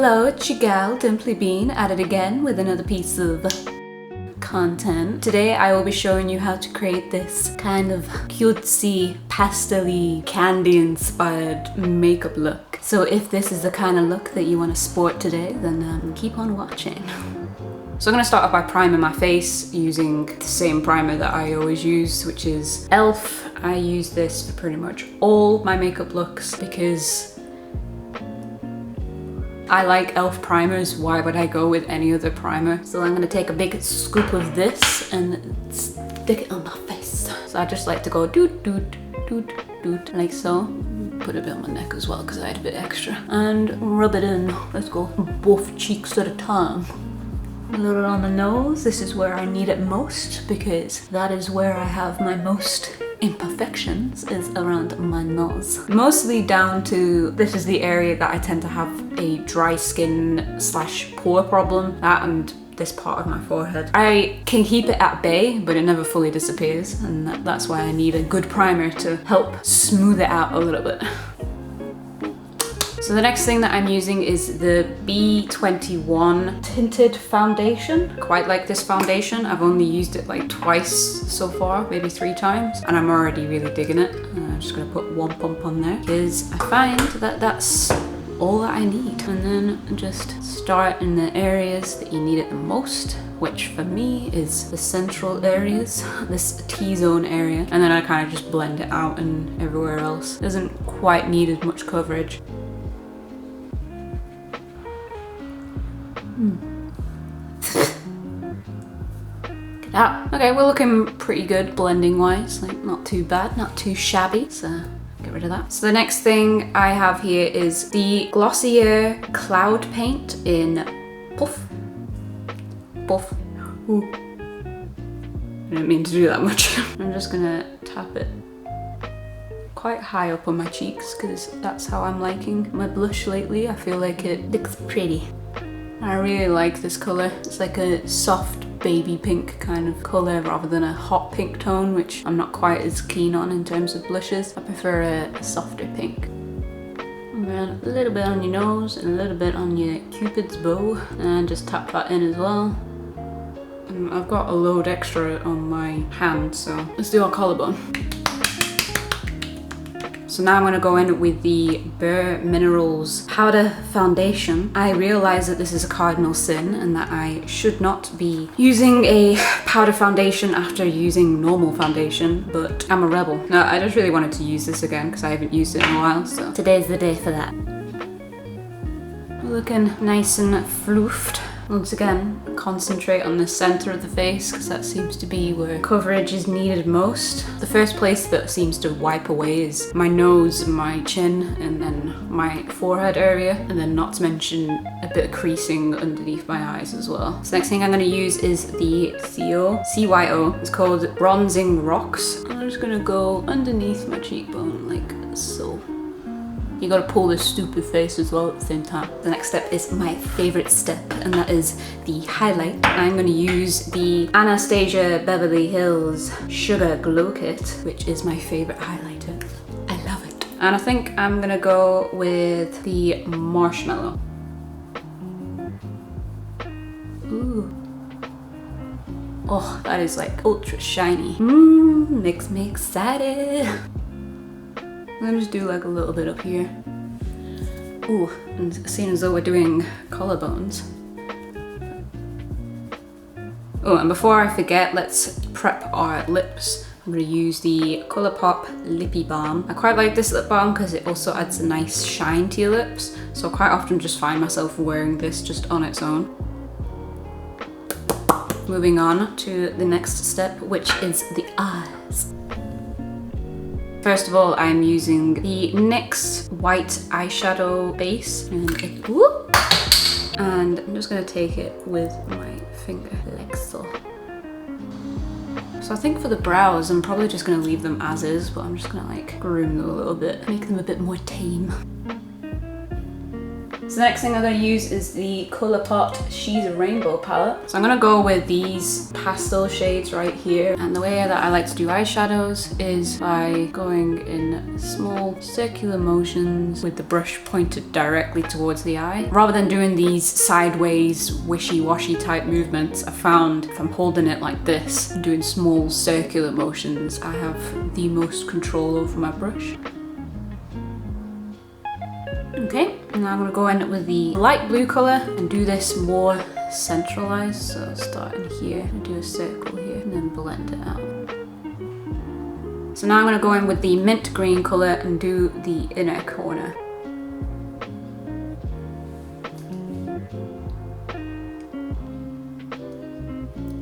Hello, it's your gal, Dimply Bean, at it again with another piece of content. Today I will be showing you how to create this kind of cutesy, pastel-y, candy-inspired makeup look. So if this is the kind of look that you want to sport today, then keep on watching. So I'm going to start off by priming my face using the same primer that I always use, which is e.l.f. I use this for pretty much all my makeup looks because I like e.l.f. primers. Why would I go with any other primer? So I'm gonna take a big scoop of this and stick it on my face. So I just like to go doot doot doot doot like so. Put a bit on my neck as well because I had a bit extra. And rub it in. Let's go both cheeks at a time. A little on the nose. This is where I need it most because that is where I have my most imperfections, is around my nose. Mostly down to, this is the area that I tend to have a dry skin slash pore problem, that and this part of my forehead. I can keep it at bay, but it never fully disappears, and that's why I need a good primer to help smooth it out a little bit. So the next thing that I'm using is the B21 Tinted foundation. Quite like this foundation. I've only used it like twice so far, maybe 3 times, and I'm already really digging it. And I'm just gonna put one pump on there because I find that that's all that I need. And then just start in the areas that you need it the most, which for me is the central areas, this T-zone area. And then I kind of just blend it out and everywhere else. Doesn't quite need as much coverage. Get out. Okay, we're looking pretty good blending wise, like not too bad, not too shabby, so get rid of that. So the next thing I have here is the Glossier Cloud Paint in Puff. Puff. Ooh. I didn't mean to do that much. I'm just gonna tap it quite high up on my cheeks because that's how I'm liking my blush lately. I feel like it looks pretty. I really like this colour. It's like a soft baby pink kind of colour rather than a hot pink tone, which I'm not quite as keen on in terms of blushes. I prefer a softer pink. And then a little bit on your nose and a little bit on your Cupid's bow, and just tap that in as well. And I've got a load extra on my hand, so let's do our collarbone. So now I'm going to go in with the bareMinerals powder foundation. I realize that this is a cardinal sin and that I should not be using a powder foundation after using normal foundation, but I'm a rebel. No, I just really wanted to use this again because I haven't used it in a while, so today's the day for that. Looking nice and floofed. Once again, concentrate on the center of the face because that seems to be where coverage is needed most. The first place that seems to wipe away is my nose, my chin, and then my forehead area, and then not to mention a bit of creasing underneath my eyes as well. So next thing I'm going to use is the CYO. It's called Bronzing Rocks. I'm just going to go underneath my cheekbone like so. You gotta pull this stupid face as well at the same time. The next step is my favorite step, and that is the highlight. I'm gonna use the Anastasia Beverly Hills Sugar Glow Kit, which is my favorite highlighter. I love it. And I think I'm gonna go with the Marshmallow. Ooh. Oh, that is like ultra shiny. Makes me excited. I'm gonna just do like a little bit up here. Ooh, and seeing as though we're doing collarbones. Oh, and before I forget, let's prep our lips. I'm gonna use the Colourpop Lippie Balm. I quite like this lip balm because it also adds a nice shine to your lips. So I quite often just find myself wearing this just on its own. Moving on to the next step, which is the eyes. First of all, I'm using the NYX white eyeshadow base, and I'm just gonna take it with my finger like so. So I think for the brows, I'm probably just gonna leave them as is, but I'm just gonna like groom them a little bit, make them a bit more tame. So the next thing I'm going to use is the Colourpop She's a Rainbow palette. So I'm going to go with these pastel shades right here. And the way that I like to do eyeshadows is by going in small circular motions with the brush pointed directly towards the eye. Rather than doing these sideways, wishy-washy type movements, I found if I'm holding it like this and doing small circular motions, I have the most control over my brush. Okay, and now I'm going to go in with the light blue colour and do this more centralised. So starting here and do a circle here and then blend it out. So now I'm going to go in with the mint green colour and do the inner corner.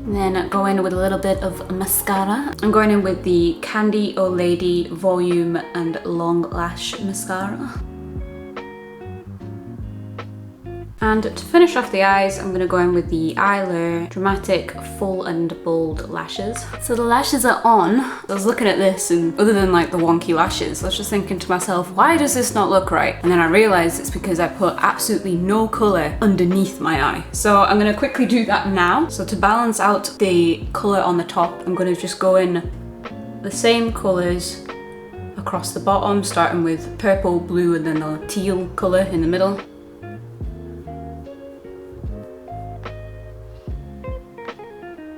And then go in with a little bit of mascara. I'm going in with the Candy O Lady Volume and Long Lash Mascara. And to finish off the eyes, I'm going to go in with the Eylure Dramatic Full and Bold Lashes. So the lashes are on. I was looking at this and other than like the wonky lashes, I was just thinking to myself, why does this not look right? And then I realised it's because I put absolutely no colour underneath my eye. So I'm going to quickly do that now. So to balance out the colour on the top, I'm going to just go in the same colours across the bottom, starting with purple, blue and then a teal colour in the middle.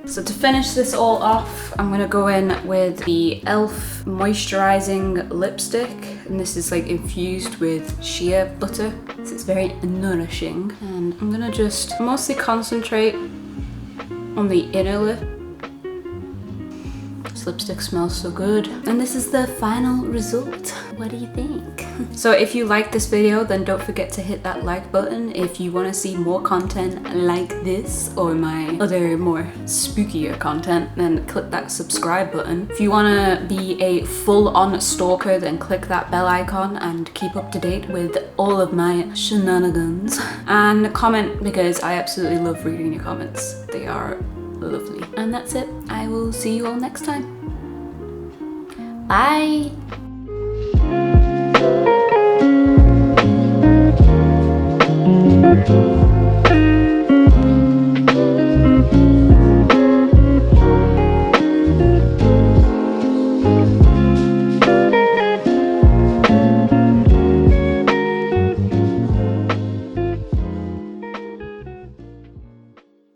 So to finish this all off, I'm going to go in with the e.l.f. Moisturizing Lipstick. And this is like infused with shea butter. So it's very nourishing. And I'm going to just mostly concentrate on the inner lip. This lipstick smells so good. And this is the final result. What do you think? So if you like this video, then don't forget to hit that like button. If you want to see more content like this or my other more spookier content, then click that subscribe button. If you want to be a full-on stalker, then click that bell icon and keep up to date with all of my shenanigans. And comment, because I absolutely love reading your comments. They are lovely. And that's it. I will see you all next time. Bye!